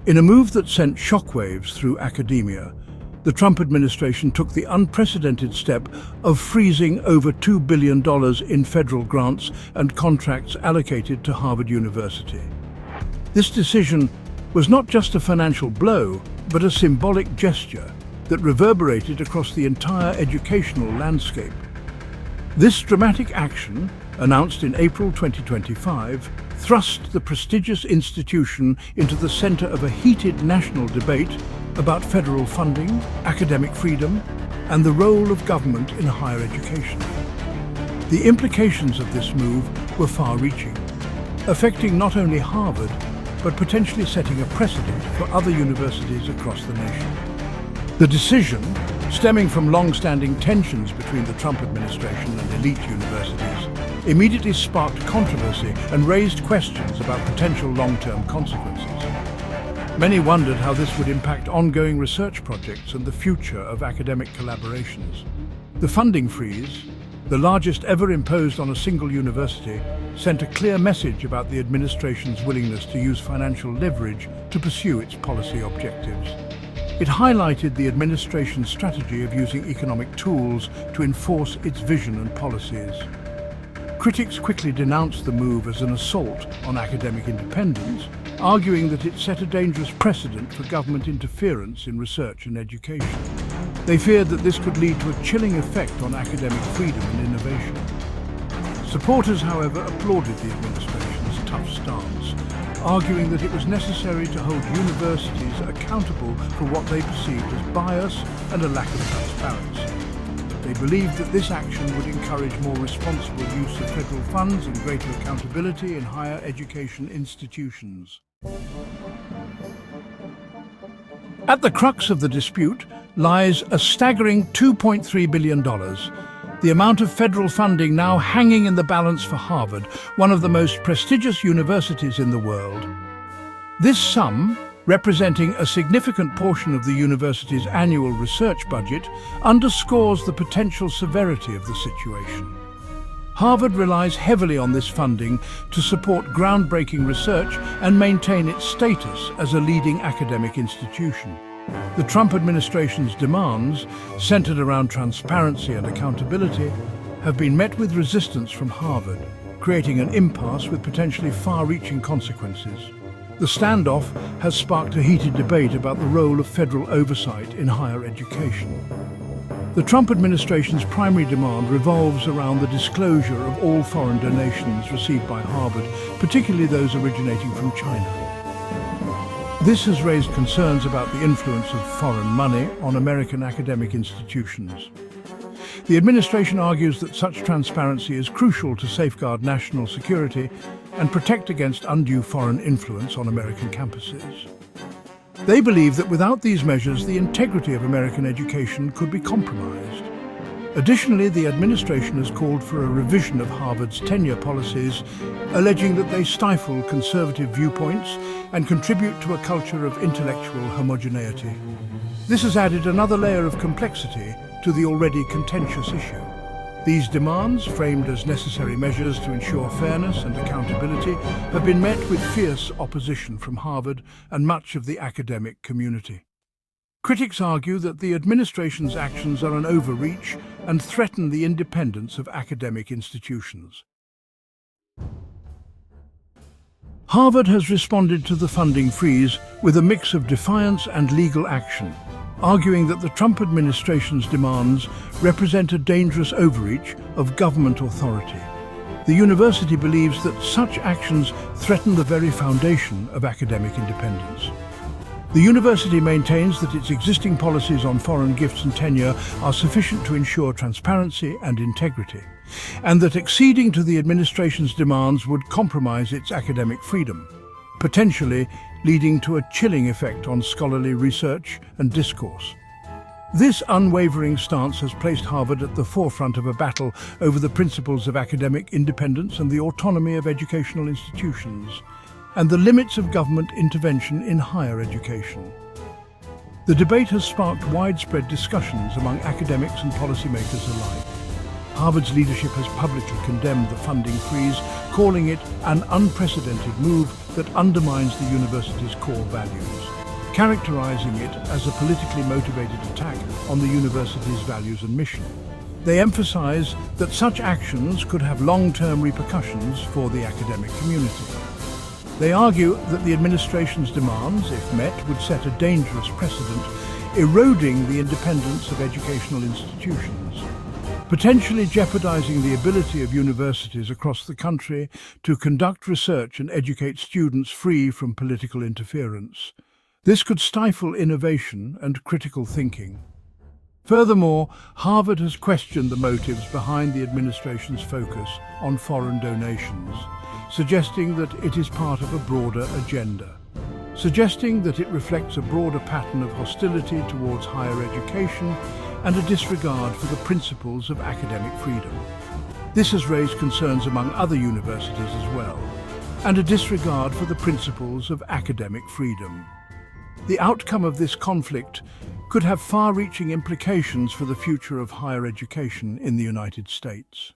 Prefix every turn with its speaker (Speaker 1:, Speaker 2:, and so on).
Speaker 1: In a move that sent shockwaves through academia, the Trump administration took the unprecedented step of freezing over $2 billion in federal grants and contracts allocated to Harvard University. This decision was not just a financial blow, but a symbolic gesture that reverberated across the entire educational landscape. This dramatic action, announced in April 2025, thrust the prestigious institution into the center of a heated national debate about federal funding, academic freedom, and the role of government in higher education. The implications of this move were far-reaching, affecting not only Harvard, but potentially setting a precedent for other universities across the nation. The decision, stemming from long-standing tensions between the Trump administration and elite universities, immediately sparked controversy and raised questions about potential long-term consequences. Many wondered how this would impact ongoing research projects and the future of academic collaborations. The funding freeze, the largest ever imposed on a single university, sent a clear message about the administration's willingness to use financial leverage to pursue its policy objectives. It highlighted the administration's strategy of using economic tools to enforce its vision and policies. Critics quickly denounced the move as an assault on academic independence, arguing that it set a dangerous precedent for government interference in research and education. They feared that this could lead to a chilling effect on academic freedom and innovation. Supporters, however, applauded the administration's tough stance, arguing that it was necessary to hold universities accountable for what they perceived as bias and a lack of transparency. They believed that this action would encourage more responsible use of federal funds and greater accountability in higher education institutions. At the crux of the dispute lies a staggering $2.3 billion, the amount of federal funding now hanging in the balance for Harvard, one of the most prestigious universities in the world. This sum, representing a significant portion of the university's annual research budget, underscores the potential severity of the situation. Harvard relies heavily on this funding to support groundbreaking research and maintain its status as a leading academic institution. The Trump administration's demands, centered around transparency and accountability, have been met with resistance from Harvard, creating an impasse with potentially far-reaching consequences. The standoff has sparked a heated debate about the role of federal oversight in higher education. The Trump administration's primary demand revolves around the disclosure of all foreign donations received by Harvard, particularly those originating from China. This has raised concerns about the influence of foreign money on American academic institutions. The administration argues that such transparency is crucial to safeguard national security and protect against undue foreign influence on American campuses. They believe that without these measures, the integrity of American education could be compromised. Additionally, the administration has called for a revision of Harvard's tenure policies, alleging that they stifle conservative viewpoints and contribute to a culture of intellectual homogeneity. This has added another layer of complexity to the already contentious issue. These demands, framed as necessary measures to ensure fairness and accountability, have been met with fierce opposition from Harvard and much of the academic community. Critics argue that the administration's actions are an overreach and threaten the independence of academic institutions. Harvard has responded to the funding freeze with a mix of defiance and legal action, arguing that the Trump administration's demands represent a dangerous overreach of government authority. The university believes that such actions threaten the very foundation of academic independence. The university maintains that its existing policies on foreign gifts and tenure are sufficient to ensure transparency and integrity, and that acceding to the administration's demands would compromise its academic freedom, potentially leading to a chilling effect on scholarly research and discourse. This unwavering stance has placed Harvard at the forefront of a battle over the principles of academic independence and the autonomy of educational institutions, and the limits of government intervention in higher education. The debate has sparked widespread discussions among academics and policymakers alike. Harvard's leadership has publicly condemned the funding freeze, calling it an unprecedented move that undermines the university's core values, characterizing it as a politically motivated attack on the university's values and mission. They emphasize that such actions could have long-term repercussions for the academic community. They argue that the administration's demands, if met, would set a dangerous precedent, eroding the independence of educational institutions, potentially jeopardizing the ability of universities across the country to conduct research and educate students free from political interference. This could stifle innovation and critical thinking. Furthermore, Harvard has questioned the motives behind the administration's focus on foreign donations, suggesting that it is part of a broader agenda, suggesting that it reflects a broader pattern of hostility towards higher education and a disregard for the principles of academic freedom. This has raised concerns among other universities as well, and a disregard for the principles of academic freedom. The outcome of this conflict could have far-reaching implications for the future of higher education in the United States.